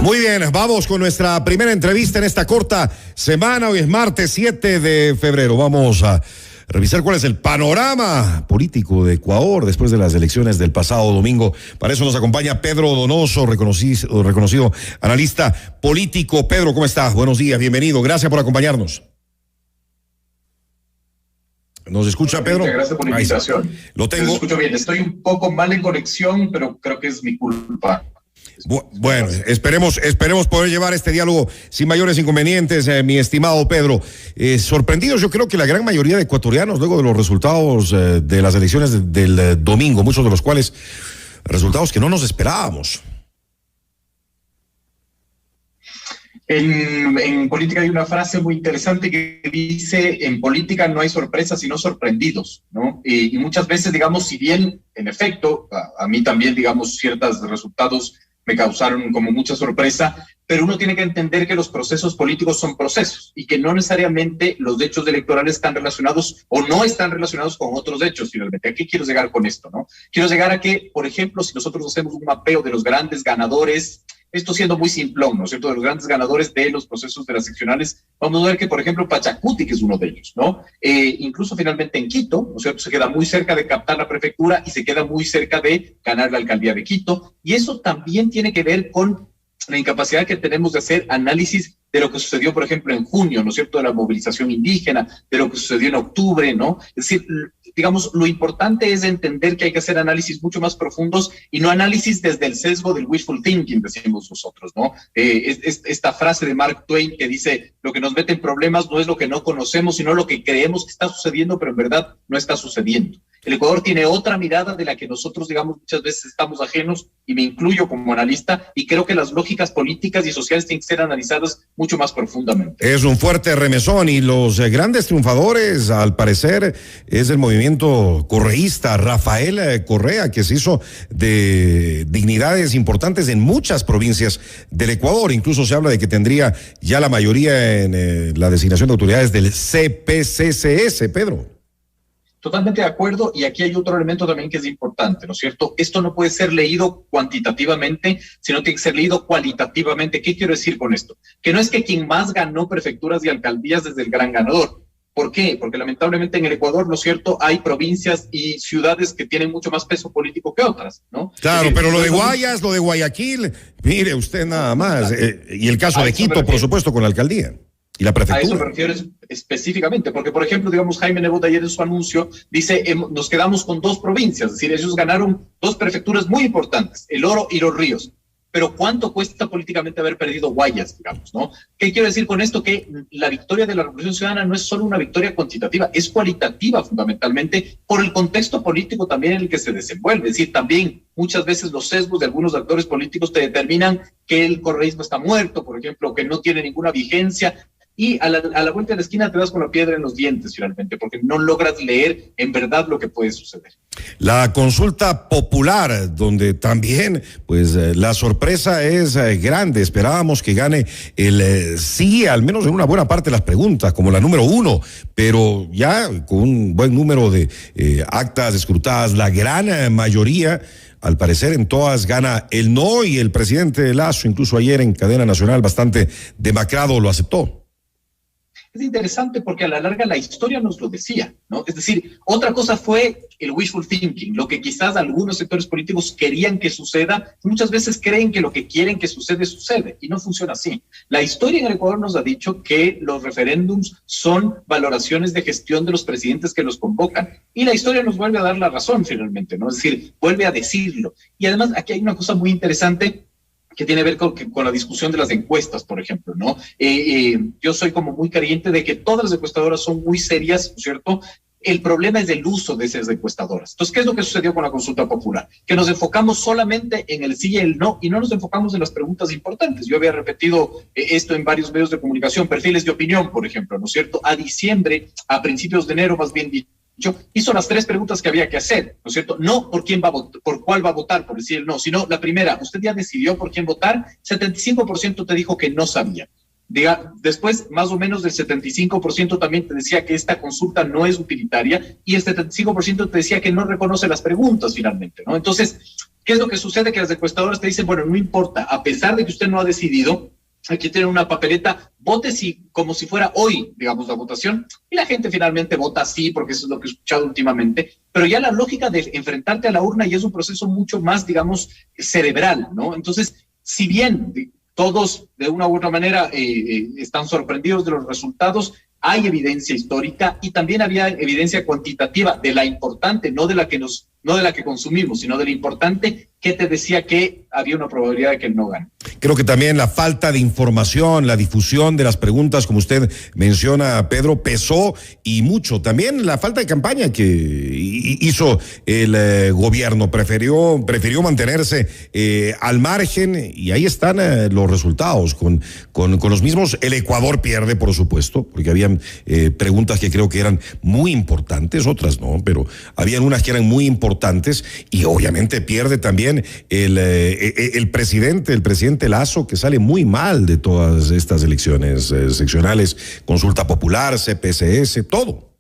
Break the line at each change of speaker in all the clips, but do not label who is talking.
Muy bien, vamos con nuestra primera entrevista en esta corta semana. Hoy es martes 7 de febrero. Vamos a revisar cuál es el panorama político de Ecuador después de las elecciones del pasado domingo. Para eso nos acompaña Pedro Donoso, reconocido analista político. Pedro, ¿cómo estás? Buenos días, bienvenido. Gracias por acompañarnos. ¿Nos escucha, Pedro?
Gracias por la invitación.
Lo tengo.
Lo escucho bien. Estoy un poco mal en conexión, pero creo que es mi culpa.
Bueno, esperemos poder llevar este diálogo sin mayores inconvenientes, mi estimado Pedro. Sorprendidos, yo creo que la gran mayoría de ecuatorianos, luego de los resultados de las elecciones del domingo, muchos de los cuales resultados que no nos esperábamos.
En política hay una frase muy interesante que dice: en política no hay sorpresas sino sorprendidos, ¿no? Y muchas veces, digamos, si bien en efecto a mí también, digamos, ciertos resultados me causaron como mucha sorpresa, pero uno tiene que entender que los procesos políticos son procesos y que no necesariamente los hechos electorales están relacionados o no están relacionados con otros hechos finalmente. ¿A qué quiero llegar con esto, no? Quiero llegar a que, por ejemplo, si nosotros hacemos un mapeo de los grandes ganadores, esto siendo muy simplón, ¿no es cierto?, de los grandes ganadores de los procesos de las seccionales, vamos a ver que, por ejemplo, Pachacuti, que es uno de ellos, ¿no? Incluso finalmente en Quito, ¿no es cierto?, se queda muy cerca de captar la prefectura y se queda muy cerca de ganar la alcaldía de Quito, y eso también tiene que ver con la incapacidad que tenemos de hacer análisis de lo que sucedió, por ejemplo, en junio, ¿no es cierto?, de la movilización indígena, de lo que sucedió en octubre, ¿no? Es decir, digamos, lo importante es entender que hay que hacer análisis mucho más profundos y no análisis desde el sesgo del wishful thinking, decimos nosotros, ¿no? Esta frase de Mark Twain que dice: lo que nos mete en problemas no es lo que no conocemos, sino lo que creemos que está sucediendo, pero en verdad no está sucediendo. El Ecuador tiene otra mirada de la que nosotros, digamos, muchas veces estamos ajenos, y me incluyo como analista, y creo que las lógicas políticas y sociales tienen que ser analizadas mucho más profundamente.
Es un fuerte remesón, y los grandes triunfadores, al parecer, es el movimiento correísta, Rafael Correa, que se hizo de dignidades importantes en muchas provincias del Ecuador. Incluso se habla de que tendría ya la mayoría en la designación de autoridades del CPCCS, Pedro.
Totalmente de acuerdo, y aquí hay otro elemento también que es importante, ¿no es cierto? Esto no puede ser leído cuantitativamente, sino tiene que ser leído cualitativamente. ¿Qué quiero decir con esto? Que no es que quien más ganó prefecturas y alcaldías es el gran ganador. ¿Por qué? Porque lamentablemente en el Ecuador, ¿no es cierto?, hay provincias y ciudades que tienen mucho más peso político que otras, ¿no?
Claro, pero lo de Guayas, lo de Guayaquil, mire usted nada más. Y el caso de Quito, por supuesto, con la alcaldía y la prefectura.
A eso me refiero específicamente, porque, por ejemplo, digamos, Jaime Nebot ayer en su anuncio dice: nos quedamos con 2 provincias, es decir, ellos ganaron 2 prefecturas muy importantes, El Oro y Los Ríos. Pero ¿cuánto cuesta políticamente haber perdido Guayas, digamos, no? ¿Qué quiero decir con esto? Que la victoria de la Revolución Ciudadana no es solo una victoria cuantitativa, es cualitativa fundamentalmente por el contexto político también en el que se desenvuelve. Es decir, también muchas veces los sesgos de algunos actores políticos te determinan que el correísmo está muerto, por ejemplo, que no tiene ninguna vigencia. Y a la vuelta de la esquina te das con la piedra en los dientes, finalmente, porque no logras leer en verdad lo que puede suceder.
La consulta popular, donde también, pues, la sorpresa es grande. Esperábamos que gane el sí, al menos en una buena parte de las preguntas, como la número 1, pero ya con un buen número de actas escrutadas, la gran mayoría. Al parecer en todas gana el no, y el presidente Lasso, incluso ayer en cadena nacional, bastante demacrado, lo aceptó.
Es interesante porque a la larga la historia nos lo decía, ¿no? Es decir, otra cosa fue el wishful thinking, lo que quizás algunos sectores políticos querían que suceda. Muchas veces creen que lo que quieren que sucede, y no funciona así. La historia en el Ecuador nos ha dicho que los referéndums son valoraciones de gestión de los presidentes que los convocan, y la historia nos vuelve a dar la razón finalmente, ¿no? Es decir, vuelve a decirlo. Y además aquí hay una cosa muy interesante que tiene que ver con la discusión de las encuestas, por ejemplo, ¿no? Yo soy como muy creyente de que todas las encuestadoras son muy serias, ¿no es cierto? El problema es el uso de esas encuestadoras. Entonces, ¿qué es lo que sucedió con la consulta popular? Que nos enfocamos solamente en el sí y el no, y no nos enfocamos en las preguntas importantes. Yo había repetido esto en varios medios de comunicación, Perfiles de Opinión, por ejemplo, ¿no es cierto? A diciembre, a principios de enero, más bien dicho, hizo las 3 preguntas que había que hacer, ¿no es cierto? No por quién va a votar, por cuál va a votar, por decir el no, sino la primera: ¿usted ya decidió por quién votar? 75% te dijo que no sabía. Después, más o menos del 75% también te decía que esta consulta no es utilitaria y el 75% te decía que no reconoce las preguntas finalmente, ¿no? Entonces, ¿qué es lo que sucede? Que las encuestadoras te dicen, bueno, no importa, a pesar de que usted no ha decidido, aquí tiene una papeleta, vote como si fuera hoy, digamos, la votación, y la gente finalmente vota sí, porque eso es lo que he escuchado últimamente, pero ya la lógica de enfrentarte a la urna ya es un proceso mucho más, digamos, cerebral, ¿no? Entonces, si bien todos de una u otra manera están sorprendidos de los resultados, hay evidencia histórica y también había evidencia cuantitativa de la importante, no de la que consumimos, sino de la importante que te decía que había una probabilidad de que no gane.
Creo que también la falta de información, la difusión de las preguntas, como usted menciona, Pedro, pesó y mucho. También la falta de campaña que hizo el gobierno, prefirió mantenerse al margen y ahí están los resultados. Con los mismos, el Ecuador pierde, por supuesto, porque habían preguntas que creo que eran muy importantes, otras no, pero habían unas que eran muy importantes y obviamente pierde también el presidente Lasso, que sale muy mal de todas estas elecciones seccionales, consulta popular, CPCS, todo.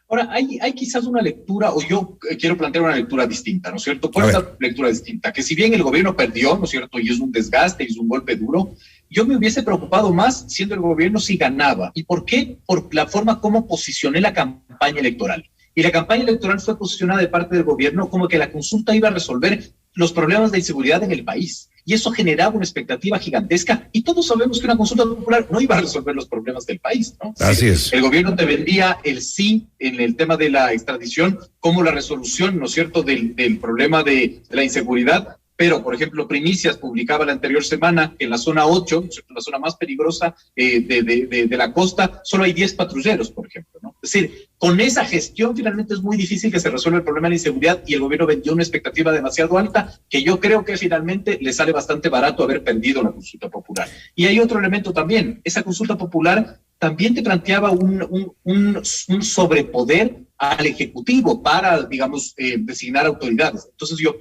Ahora, hay quizás una lectura, o yo quiero plantear una lectura distinta, ¿no es cierto? ¿Cuál es la lectura distinta? Que si bien el gobierno perdió, ¿no es cierto? Y es un desgaste, y es un golpe duro, yo me hubiese preocupado más siendo el gobierno si ganaba. ¿Y por qué? Por la forma como posicioné la campaña electoral. Y la campaña electoral fue posicionada de parte del gobierno como que la consulta iba a resolver los problemas de inseguridad en el país. Y eso generaba una expectativa gigantesca. Y todos sabemos que una consulta popular no iba a resolver los problemas del país, ¿no?
Así es.
El gobierno te vendía el sí en el tema de la extradición como la resolución, ¿no es cierto?, del problema de la inseguridad. Pero, por ejemplo, Primicias publicaba la anterior semana que en la zona 8, la zona más peligrosa de la costa, solo hay 10 patrulleros, por ejemplo, ¿no? Es decir, con esa gestión finalmente es muy difícil que se resuelva el problema de la inseguridad y el gobierno vendió una expectativa demasiado alta que yo creo que finalmente le sale bastante barato haber perdido la consulta popular. Y hay otro elemento también, esa consulta popular también te planteaba un sobrepoder al Ejecutivo para, digamos, designar autoridades. Entonces yo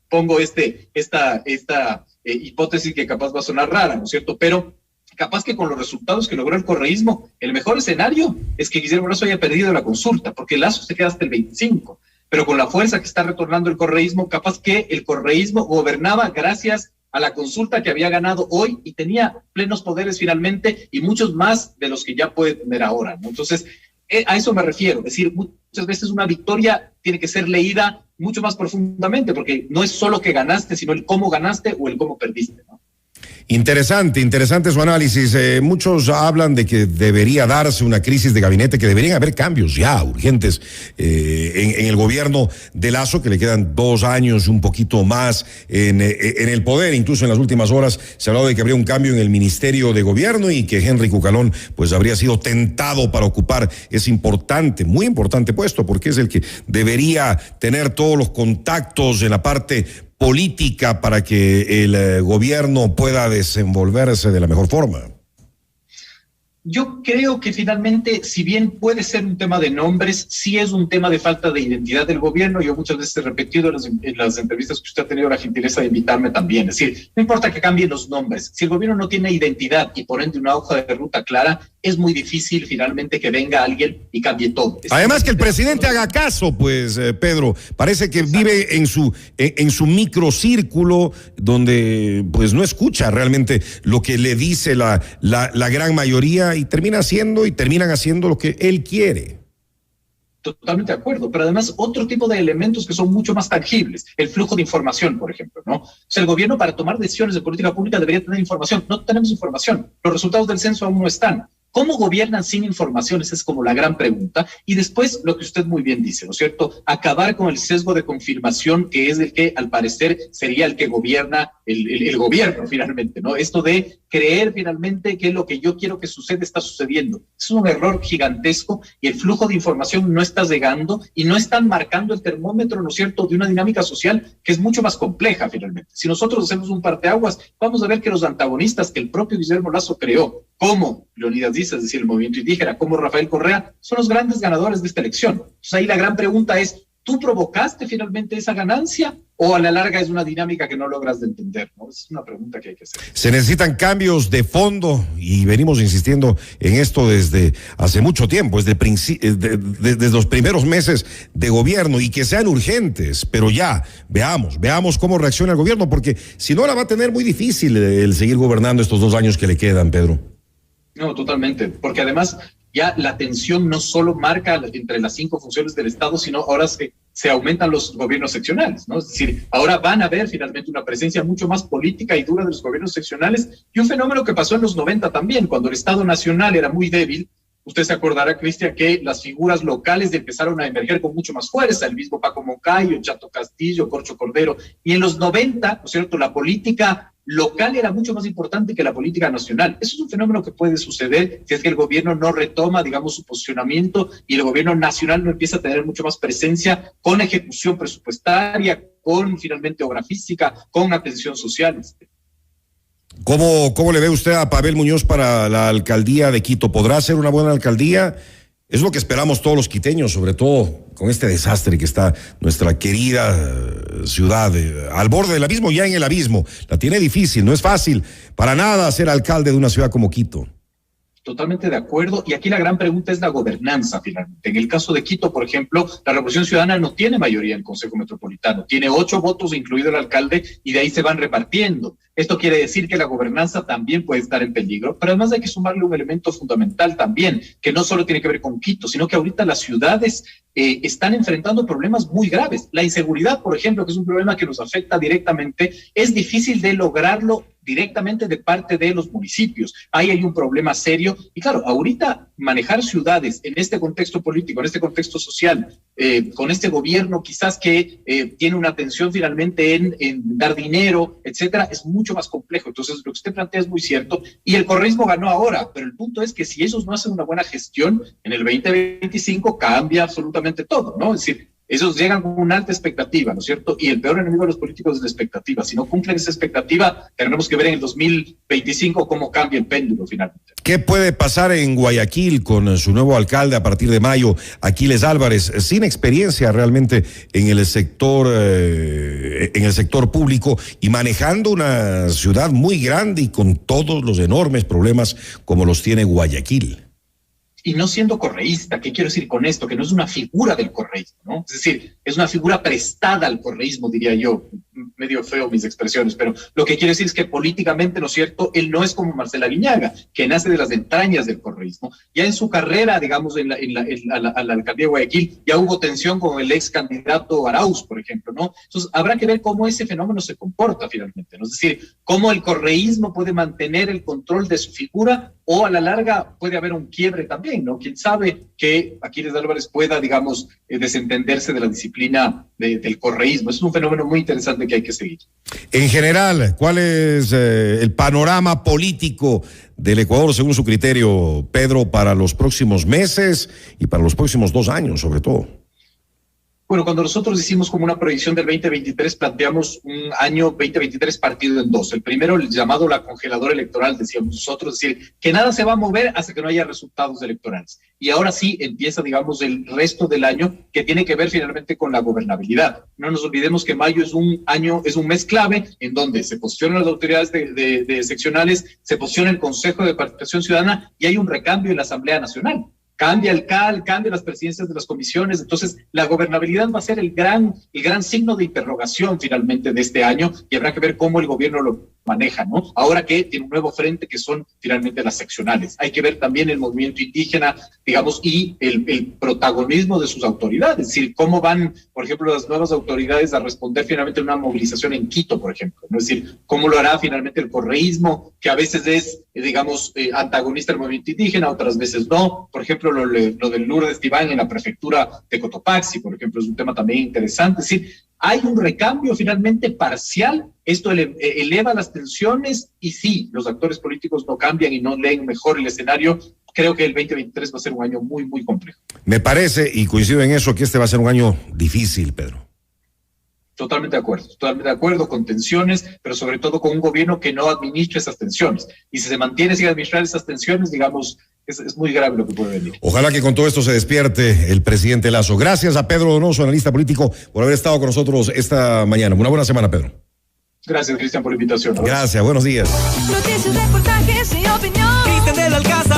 pongo esta hipótesis que capaz va a sonar rara, ¿no es cierto? Pero capaz que con los resultados que logró el correísmo, el mejor escenario es que Guillermo Lasso haya perdido la consulta, porque Lasso se queda hasta el 25. Pero con la fuerza que está retornando el correísmo, capaz que el correísmo gobernaba gracias a la consulta que había ganado hoy y tenía plenos poderes finalmente y muchos más de los que ya puede tener ahora, ¿no? Entonces, a eso me refiero, es decir, muchas veces una victoria tiene que ser leída mucho más profundamente, porque no es solo que ganaste, sino el cómo ganaste o el cómo perdiste, ¿no?
Interesante su análisis. Muchos hablan de que debería darse una crisis de gabinete, que deberían haber cambios ya urgentes en el gobierno de Lasso, que le quedan 2 años y un poquito más en el poder. Incluso en las últimas horas se ha hablado de que habría un cambio en el Ministerio de Gobierno y que Henry Cucalón pues habría sido tentado para ocupar ese importante, muy importante puesto, porque es el que debería tener todos los contactos en la parte política para que el gobierno pueda desenvolverse de la mejor forma.
Yo creo que finalmente, si bien puede ser un tema de nombres, sí es un tema de falta de identidad del gobierno. Yo muchas veces he repetido en las entrevistas que usted ha tenido la gentileza de invitarme también. Es decir, no importa que cambien los nombres. Si el gobierno no tiene identidad y por ende una hoja de ruta clara, es muy difícil finalmente que venga alguien y cambie todo.
Además que el presidente haga caso, pues, Pedro, parece que vive en su microcírculo donde pues no escucha realmente lo que le dice la gran mayoría y terminan haciendo lo que él quiere.
Totalmente de acuerdo, pero además otro tipo de elementos que son mucho más tangibles, el flujo de información, por ejemplo, ¿no? O sea, el gobierno para tomar decisiones de política pública debería tener información. No tenemos información, los resultados del censo aún no están. ¿Cómo gobiernan sin información? Esa es como la gran pregunta. Y después, lo que usted muy bien dice, ¿no es cierto? Acabar con el sesgo de confirmación, que es el que, al parecer, sería el que gobierna el gobierno, finalmente, ¿no? Esto de creer, finalmente, que lo que yo quiero que suceda está sucediendo. Es un error gigantesco y el flujo de información no está llegando y no están marcando el termómetro, ¿no es cierto?, de una dinámica social que es mucho más compleja, finalmente. Si nosotros hacemos un parteaguas, vamos a ver que los antagonistas que el propio Guillermo Lasso creó, como Leonidas Díaz, es decir, el movimiento indígena, como Rafael Correa, son los grandes ganadores de esta elección. Entonces ahí la gran pregunta es, ¿tú provocaste finalmente esa ganancia ¿O a la larga es una dinámica que no logras de entender, ¿no? Es una pregunta que hay que hacer.
Se necesitan cambios de fondo y venimos insistiendo en esto desde hace mucho tiempo, desde los primeros meses de gobierno, y que sean urgentes, pero ya, veamos cómo reacciona el gobierno, porque si no la va a tener muy difícil el seguir gobernando estos 2 años que le quedan, Pedro.
No, totalmente, porque además ya la tensión no solo marca entre las 5 funciones del Estado, sino ahora se aumentan los gobiernos seccionales, ¿no? Es decir, ahora van a haber finalmente una presencia mucho más política y dura de los gobiernos seccionales, y un fenómeno que pasó en los 90 también, cuando el Estado nacional era muy débil. Usted se acordará, Cristian, que las figuras locales empezaron a emerger con mucho más fuerza, el mismo Paco Moncayo, Chato Castillo, Corcho Cordero, y en los 90, ¿no es cierto?, la política local era mucho más importante que la política nacional. Eso es un fenómeno que puede suceder si es que el gobierno no retoma, digamos, su posicionamiento y el gobierno nacional no empieza a tener mucho más presencia con ejecución presupuestaria, con finalmente obra física, con atención social.
¿Cómo le ve usted a Pavel Muñoz para la alcaldía de Quito? ¿Podrá ser una buena alcaldía? Es lo que esperamos todos los quiteños, sobre todo con este desastre que está nuestra querida ciudad al borde del abismo, ya en el abismo. La tiene difícil, no es fácil para nada ser alcalde de una ciudad como Quito.
Totalmente de acuerdo, y aquí la gran pregunta es la gobernanza finalmente. En el caso de Quito, por ejemplo, la Revolución Ciudadana no tiene mayoría en el Consejo Metropolitano, tiene 8 votos, incluido el alcalde, y de ahí se van repartiendo. Esto quiere decir que la gobernanza también puede estar en peligro, pero además hay que sumarle un elemento fundamental también, que no solo tiene que ver con Quito, sino que ahorita las ciudades están enfrentando problemas muy graves. La inseguridad, por ejemplo, que es un problema que nos afecta directamente, es difícil de lograrlo directamente de parte de los municipios. Ahí hay un problema serio, y claro, ahorita manejar ciudades en este contexto político, en este contexto social, con este gobierno quizás que tiene una atención finalmente en dar dinero, etcétera, es mucho más complejo. Entonces, lo que usted plantea es muy cierto, y el correísmo ganó ahora, pero el punto es que si ellos no hacen una buena gestión, en el 2025 cambia absolutamente todo, ¿no? Es decir, ellos llegan con una alta expectativa, ¿no es cierto? Y el peor enemigo de los políticos es la expectativa. Si no cumplen esa expectativa, tenemos que ver en el 2025 cómo cambia el péndulo finalmente.
¿Qué puede pasar en Guayaquil con su nuevo alcalde a partir de mayo, Aquiles Álvarez, sin experiencia realmente en el sector público y manejando una ciudad muy grande y con todos los enormes problemas como los tiene Guayaquil?
Y no siendo correísta, ¿qué quiero decir con esto? Que no es una figura del correísmo, ¿no? Es decir, es una figura prestada al correísmo, diría yo. Medio feo mis expresiones, pero lo que quiero decir es que políticamente, ¿no es cierto?, él no es como Marcela Guiñaga, que nace de las entrañas del correísmo. Ya en su carrera, digamos, a la alcaldía de Guayaquil, ya hubo tensión con el ex candidato Arauz, por ejemplo, ¿no? Entonces, habrá que ver cómo ese fenómeno se comporta finalmente, ¿no? Es decir, cómo el correísmo puede mantener el control de su figura, o a la larga puede haber un quiebre también, ¿no? Quién sabe que Aquiles Álvarez pueda, digamos, desentenderse de la disciplina del correísmo. Es un fenómeno muy interesante que hay que seguir.
En general, ¿cuál es el panorama político del Ecuador según su criterio, Pedro, para los próximos meses y para los próximos 2 años, sobre todo?
Bueno, cuando nosotros hicimos como una proyección del 2023, planteamos un año 2023 partido en 2. El primero, el llamado la congeladora electoral, decíamos nosotros, es decir, que nada se va a mover hasta que no haya resultados electorales. Y ahora sí empieza, digamos, el resto del año, que tiene que ver finalmente con la gobernabilidad. No nos olvidemos que mayo es un mes clave en donde se posicionan las autoridades de seccionales, se posiciona el Consejo de Participación Ciudadana y hay un recambio en la Asamblea Nacional. Cambia el CAL, cambia las presidencias de las comisiones, entonces la gobernabilidad va a ser el gran signo de interrogación finalmente de este año, y habrá que ver cómo el gobierno lo maneja, ¿no? Ahora que tiene un nuevo frente que son finalmente las seccionales. Hay que ver también el movimiento indígena, digamos, y el protagonismo de sus autoridades, es decir, cómo van, por ejemplo, las nuevas autoridades a responder finalmente a una movilización en Quito, por ejemplo, ¿no? Es decir, cómo lo hará finalmente el correísmo, que a veces es, digamos, antagonista del movimiento indígena, otras veces no. Por ejemplo, lo del Lourdes Tibán en la prefectura de Cotopaxi, por ejemplo, es un tema también interesante. Es decir, hay un recambio finalmente parcial, esto eleva las tensiones, y sí, los actores políticos no cambian y no leen mejor el escenario. Creo que el 2023 va a ser un año muy, muy complejo.
Me parece, y coincido en eso, que este va a ser un año difícil, Pedro.
Totalmente de acuerdo, con tensiones, pero sobre todo con un gobierno que no administra esas tensiones. Y si se mantiene sin administrar esas tensiones, digamos, es muy grave lo que puede venir.
Ojalá que con todo esto se despierte el presidente Lasso. Gracias a Pedro Donoso, analista político, por haber estado con nosotros esta mañana. Una buena semana, Pedro.
Gracias, Cristian, por la invitación.
Gracias, buenos días.
Noticias, reportajes y opinión. Cristian del Alcázar.